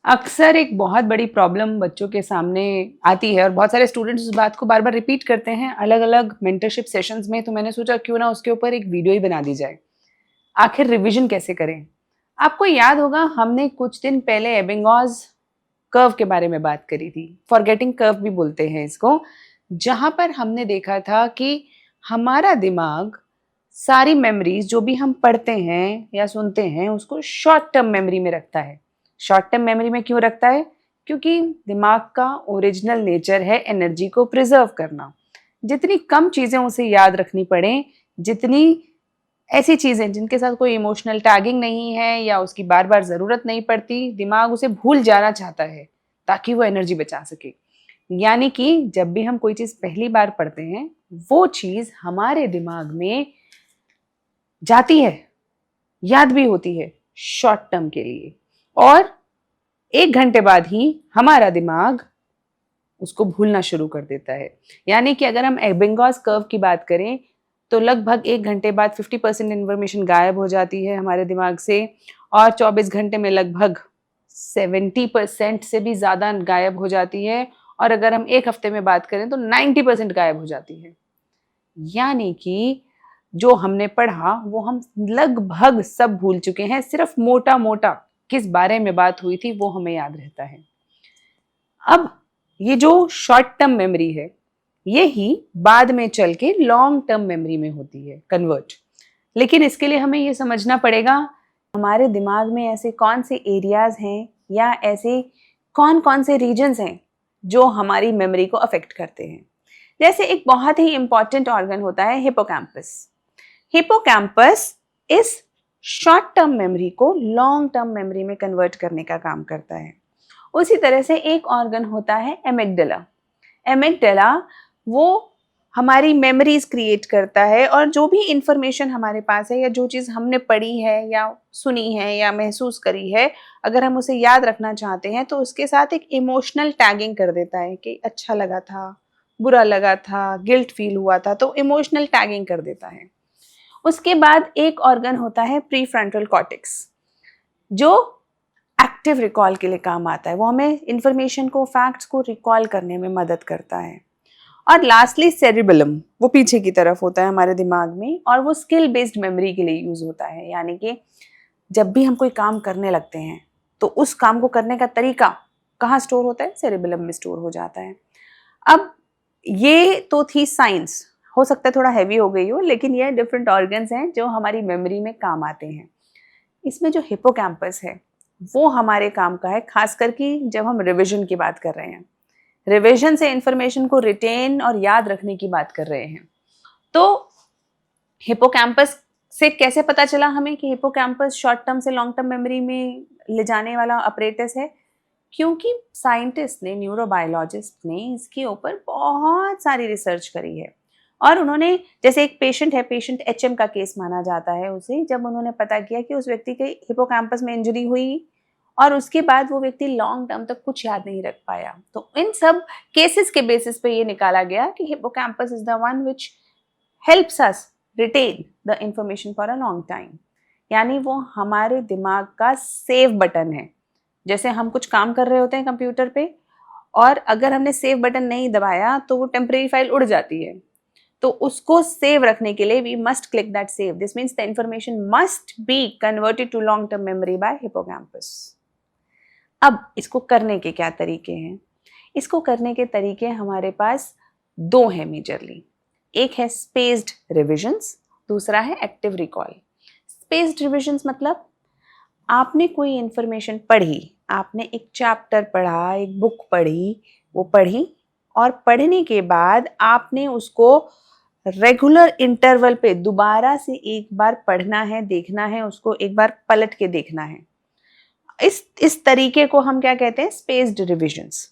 अक्सर एक बहुत बड़ी प्रॉब्लम बच्चों के सामने आती है और बहुत सारे स्टूडेंट्स उस बात को बार-बार रिपीट करते हैं अलग-अलग मेंटरशिप सेशंस में, तो मैंने सोचा क्यों ना उसके ऊपर एक वीडियो ही बना दी जाए। आखिर रिवीजन कैसे करें? आपको याद होगा हमने कुछ दिन पहले एबिंगहॉस कर्व के बारे में बात करी थी। फॉरगेटिंग कर्व भी बोलते हैं इसको, जहाँ पर हमने देखा था कि हमारा दिमाग सारी मेमोरीज जो भी हम पढ़ते हैं या सुनते हैं उसको शॉर्ट टर्म मेमोरी में रखता है। शॉर्ट टर्म मेमोरी में क्यों रखता है? क्योंकि दिमाग का ओरिजिनल नेचर है एनर्जी को प्रिजर्व करना। जितनी कम चीज़ें उसे याद रखनी पड़े, जितनी ऐसी चीज़ें जिनके साथ कोई इमोशनल टैगिंग नहीं है या उसकी बार-बार ज़रूरत नहीं पड़ती, दिमाग उसे भूल जाना चाहता है ताकि वो एनर्जी बचा सके। यानी कि जब भी हम कोई चीज़ पहली बार पढ़ते हैं, वो चीज़ हमारे दिमाग में जाती है, याद भी होती है शॉर्ट टर्म के लिए, और 1 घंटे बाद ही हमारा दिमाग उसको भूलना शुरू कर देता है। यानी कि अगर हम एबिंगहॉस कर्व की बात करें तो लगभग 1 घंटे बाद 50% इन्फॉर्मेशन गायब हो जाती है हमारे दिमाग से, और 24 घंटे में लगभग 70% से भी ज़्यादा गायब हो जाती है, और अगर हम 1 हफ्ते में बात करें तो 90% गायब हो जाती है। यानी कि जो हमने पढ़ा वो हम लगभग सब भूल चुके हैं, सिर्फ मोटा-मोटा किस बारे में बात हुई थी वो हमें याद रहता है। अब ये जो शॉर्ट टर्म मेमोरी है, ये ही बाद में चल के लॉन्ग टर्म मेमोरी में होती है कन्वर्ट। लेकिन इसके लिए हमें ये समझना पड़ेगा हमारे दिमाग में ऐसे कौन से एरियाज हैं या ऐसे कौन-कौन से रीजन्स हैं जो हमारी मेमोरी को अफेक्ट करते हैं। जैसे एक बहुत ही इंपॉर्टेंट ऑर्गन होता है हिपोकैम्पस। हिपोकैम्पस इस शॉर्ट टर्म मेमोरी को लॉन्ग टर्म मेमोरी में कन्वर्ट करने का काम करता है। उसी तरह से एक ऑर्गन होता है एमिगडाला। एमिगडाला वो हमारी मेमोरीज क्रिएट करता है, और जो भी इंफॉर्मेशन हमारे पास है या जो चीज़ हमने पढ़ी है या सुनी है या महसूस करी है, अगर हम उसे याद रखना चाहते हैं तो उसके साथ एक इमोशनल टैगिंग कर देता है कि अच्छा लगा था, बुरा लगा था, गिल्ट फील हुआ था, तो इमोशनल टैगिंग कर देता है। उसके बाद एक ऑर्गन होता है प्रीफ्रंटल कॉर्टेक्स, जो एक्टिव रिकॉल के लिए काम आता है। वो हमें इंफॉर्मेशन को, फैक्ट्स को रिकॉल करने में मदद करता है। और लास्टली सेरिबेलम, वो पीछे की तरफ होता है हमारे दिमाग में, और वो स्किल बेस्ड मेमोरी के लिए यूज होता है। यानी कि जब भी हम कोई काम करने लगते हैं तो उस काम को करने का तरीका कहाँ स्टोर होता है? सेरिबेलम में स्टोर हो जाता है। अब ये तो थी साइंस, हो सकता है थोड़ा हैवी हो गई हो, लेकिन ये डिफरेंट ऑर्गन्स हैं जो हमारी मेमोरी में काम आते हैं। इसमें जो हिपोकैम्पस है वो हमारे काम का है, खासकर कि जब हम रिवीजन की बात कर रहे हैं, रिवीजन से इंफॉर्मेशन को रिटेन और याद रखने की बात कर रहे हैं। तो हिपोकैम्पस से कैसे पता चला हमें कि हिपोकैम्पस शॉर्ट टर्म से लॉन्ग टर्म मेमोरी में ले जाने वाला अपरेटस है? क्योंकि साइंटिस्ट ने, न्यूरोबायोलॉजिस्ट ने इसके ऊपर बहुत सारी रिसर्च करी है, और उन्होंने, जैसे एक पेशेंट है, पेशेंट एचएम का केस माना जाता है उसे, जब उन्होंने पता किया कि उस व्यक्ति के हिपोकैम्पस में इंजरी हुई और उसके बाद वो व्यक्ति लॉन्ग टर्म तक कुछ याद नहीं रख पाया, तो इन सब केसेस के बेसिस पे ये निकाला गया कि hippocampus is the one which helps us retain the information for a long time. यानी वो हमारे दिमाग का सेव बटन है। जैसे हम कुछ काम कर रहे होते हैं कंप्यूटर पे, और अगर हमने सेव बटन नहीं दबाया तो वो टेम्परेरी फाइल उड़ जाती है, तो उसको सेव रखने के लिए we must click that save. This means the information must be converted to long term memory by hippocampus. अब इसको करने के क्या तरीके हैं? इसको करने के तरीके हमारे पास 2 हैं मेजरली। एक है स्पेस्ड रिविजन्स, दूसरा है एक्टिव रिकॉल। स्पेस्ड रिविजन्स मतलब आपने कोई इंफॉर्मेशन पढ़ी, आपने एक चैप्टर पढ़ा, एक बुक पढ़ी, वो पढ़ी, और पढ़ने के बाद आपने उसको रेगुलर इंटरवल पे दोबारा से एक बार पढ़ना है, देखना है, उसको एक बार पलट के देखना है। इस तरीके को हम क्या कहते हैं? Spaced revisions.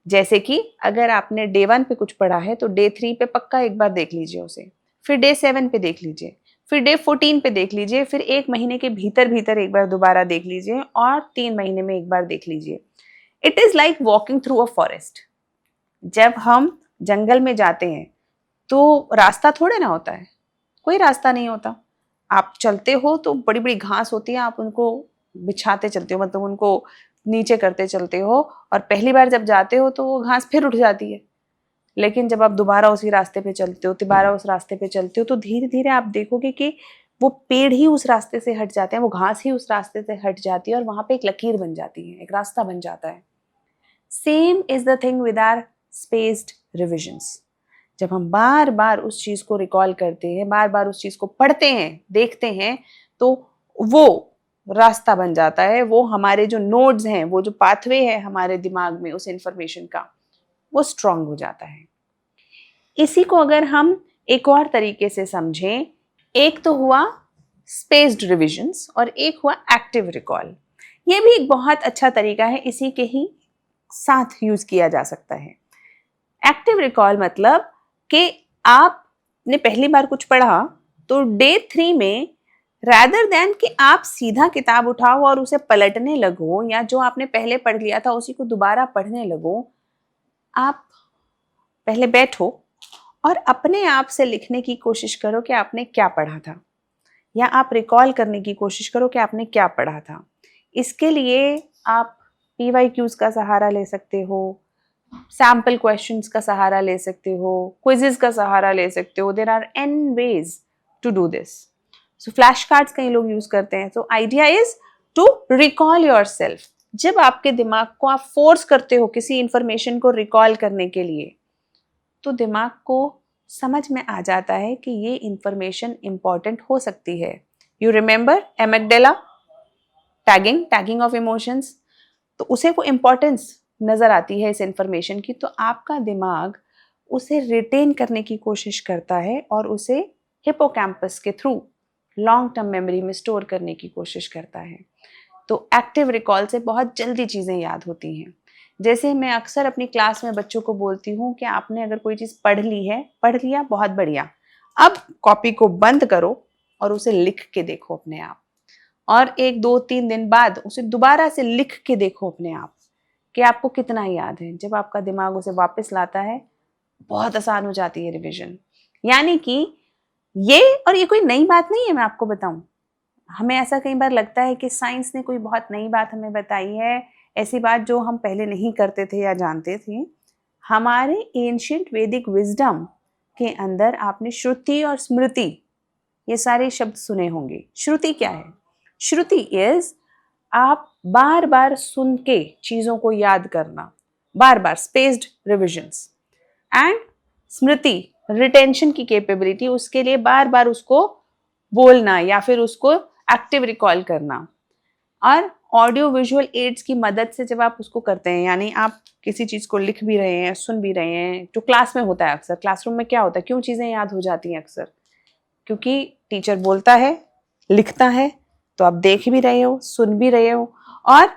जैसे कि अगर आपने डे 1 पे कुछ पढ़ा है तो डे 3 पे पक्का एक बार देख लीजिए उसे, फिर डे 7 पे देख लीजिए, फिर डे 14 पे देख लीजिए, फिर 1 महीने के भीतर भीतर एक बार दोबारा देख लीजिए, और 3 महीने में एक बार देख लीजिए। It is like walking through a forest. जब हम जंगल में जाते हैं तो रास्ता थोड़े ना होता है, कोई रास्ता नहीं होता। आप चलते हो तो बड़ी बड़ी घास होती है, आप उनको बिछाते चलते हो, मतलब उनको नीचे करते चलते हो और पहली बार जब जाते हो तो वो घास फिर उठ जाती है, लेकिन जब आप दोबारा उसी रास्ते पे चलते हो, दोबारा उस रास्ते पे चलते हो, तो धीरे धीरे आप देखोगे कि वो पेड़ ही उस रास्ते से हट जाते हैं, वो घास ही उस रास्ते से हट जाती है और वहां पे एक लकीर बन जाती है, एक रास्ता बन जाता है। Same is the thing with our spaced revisions. जब हम बार बार उस चीज को रिकॉल करते हैं, बार बार उस चीज को पढ़ते हैं, देखते हैं, तो वो रास्ता बन जाता है, वो हमारे जो नोड्स हैं, वो जो पाथवे है हमारे दिमाग में उस इंफॉर्मेशन का, वो स्ट्रांग हो जाता है। इसी को अगर हम एक और तरीके से समझें, एक तो हुआ स्पेस्ड रिविजन्स और एक हुआ एक्टिव रिकॉल। ये भी एक बहुत अच्छा तरीका है, इसी के ही साथ यूज किया जा सकता है। एक्टिव रिकॉल मतलब कि आपने पहली बार कुछ पढ़ा तो डे 3 में रादर देन कि आप सीधा किताब उठाओ और उसे पलटने लगो या जो आपने पहले पढ़ लिया था उसी को दोबारा पढ़ने लगो, आप पहले बैठो और अपने आप से लिखने की कोशिश करो कि आपने क्या पढ़ा था, या आप रिकॉल करने की कोशिश करो कि आपने क्या पढ़ा था। इसके लिए आप PYQs का सहारा ले सकते हो, सैम्पल क्वेश्चंस का सहारा ले सकते हो, क्विजेस का सहारा ले सकते हो। There are n ways to do this. So flash cards कई लोग यूज करते हैं। So idea is to recall yourself. जब आपके दिमाग को आप फोर्स करते हो किसी इंफॉर्मेशन को रिकॉल करने के लिए, तो दिमाग को समझ में आ जाता है कि ये इंफॉर्मेशन इंपॉर्टेंट हो सकती है। You remember amygdala, tagging of emotions, तो उसे वो इंपॉर्टेंस नजर आती है इस इंफॉर्मेशन की, तो आपका दिमाग उसे रिटेन करने की कोशिश करता है और उसे हिपोकैम्पस के थ्रू लॉन्ग टर्म मेमोरी में स्टोर करने की कोशिश करता है। तो एक्टिव रिकॉल से बहुत जल्दी चीज़ें याद होती हैं। जैसे मैं अक्सर अपनी क्लास में बच्चों को बोलती हूँ कि आपने अगर कोई चीज़ पढ़ ली है, पढ़ लिया, बहुत बढ़िया, अब कॉपी को बंद करो और उसे लिख के देखो अपने आप, और 1-2-3 दिन बाद उसे दोबारा से लिख के देखो अपने आप कि आपको कितना याद है। जब आपका दिमाग उसे वापस लाता है, बहुत आसान हो जाती है रिवीजन। यानी कि ये कोई नई बात नहीं है, मैं आपको बताऊं। हमें ऐसा कई बार लगता है कि साइंस ने कोई बहुत नई बात हमें बताई है, ऐसी बात जो हम पहले नहीं करते थे या जानते थे। हमारे एंशिएंट वैदिक विजडम के अंदर आपने श्रुति और स्मृति, ये सारे शब्द सुने होंगे। श्रुति क्या है? श्रुति इज आप बार बार सुन के चीजों को याद करना, बार बार स्पेस्ड रिविजन्स। एंड स्मृति, रिटेंशन की कैपेबिलिटी, उसके लिए बार बार उसको बोलना या फिर उसको एक्टिव रिकॉल करना। और ऑडियो विजुअल एड्स की मदद से जब आप उसको करते हैं, यानी आप किसी चीज को लिख भी रहे हैं, सुन भी रहे हैं, जो क्लास में होता है अक्सर, क्लासरूम में क्या होता है, क्यों चीजें याद हो जाती हैं अक्सर? क्योंकि टीचर बोलता है, लिखता है, तो आप देख भी रहे हो, सुन भी रहे हो, और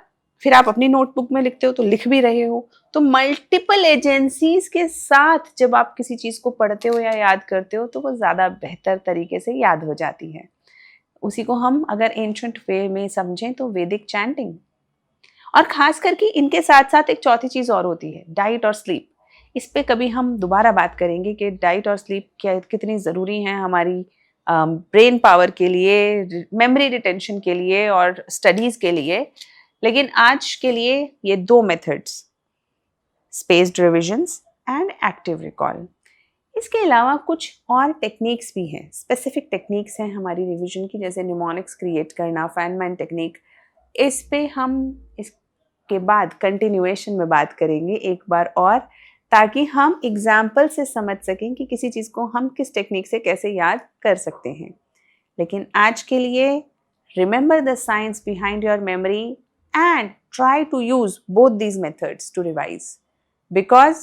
फिर आप अपनी नोटबुक में लिखते हो तो लिख भी रहे हो। तो मल्टीपल एजेंसीज के साथ जब आप किसी चीज को पढ़ते हो या याद करते हो तो वो ज्यादा बेहतर तरीके से याद हो जाती है। उसी को हम अगर एंशिएंट वे में समझें तो वैदिक चैंटिंग। और खास करके इनके साथ साथ एक चौथी चीज और होती है, डाइट और स्लीप। इस पे कभी हम दोबारा बात करेंगे कि डाइट और स्लीप क्या कितनी ज़रूरी हैं हमारी ब्रेन पावर के लिए, मेमोरी रिटेंशन के लिए और स्टडीज़ के लिए। लेकिन आज के लिए ये 2 methods, spaced revisions and active recall. इसके अलावा कुछ और टेक्निक्स भी हैं, स्पेसिफिक टेक्निक्स हैं हमारी रिवीजन की, जैसे निमोनिक्स क्रिएट करना, फैनमैन टेक्निक। इस पे हम इसके बाद कंटिन्यूएशन में बात करेंगे एक बार और, ताकि हम एग्जाम्पल से समझ सकें कि किसी चीज़ को हम किस टेक्निक से कैसे याद कर सकते हैं। लेकिन आज के लिए remember the science behind your memory and try to use both these methods to revise, because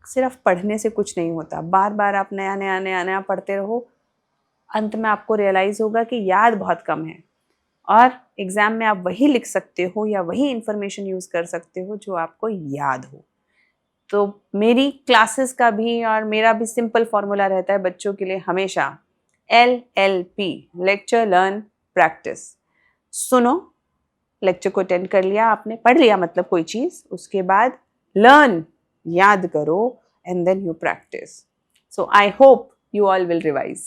सिर्फ पढ़ने से कुछ नहीं होता। बार बार आप नया नया नया नया पढ़ते रहो, अंत में आपको रियलाइज होगा कि याद बहुत कम है और एग्जाम में आप वही लिख सकते हो या वही इंफॉर्मेशन यूज कर सकते हो जो आपको याद हो। तो मेरी क्लासेस का भी और मेरा भी सिंपल फॉर्मूला रहता है बच्चों के लिए हमेशा, LLP, लेक्चर लर्न प्रैक्टिस। सुनो, लेक्चर को अटेंड कर लिया आपने, पढ़ लिया मतलब कोई चीज़, उसके बाद लर्न, याद करो, and then you practice. So I hope you all will revise.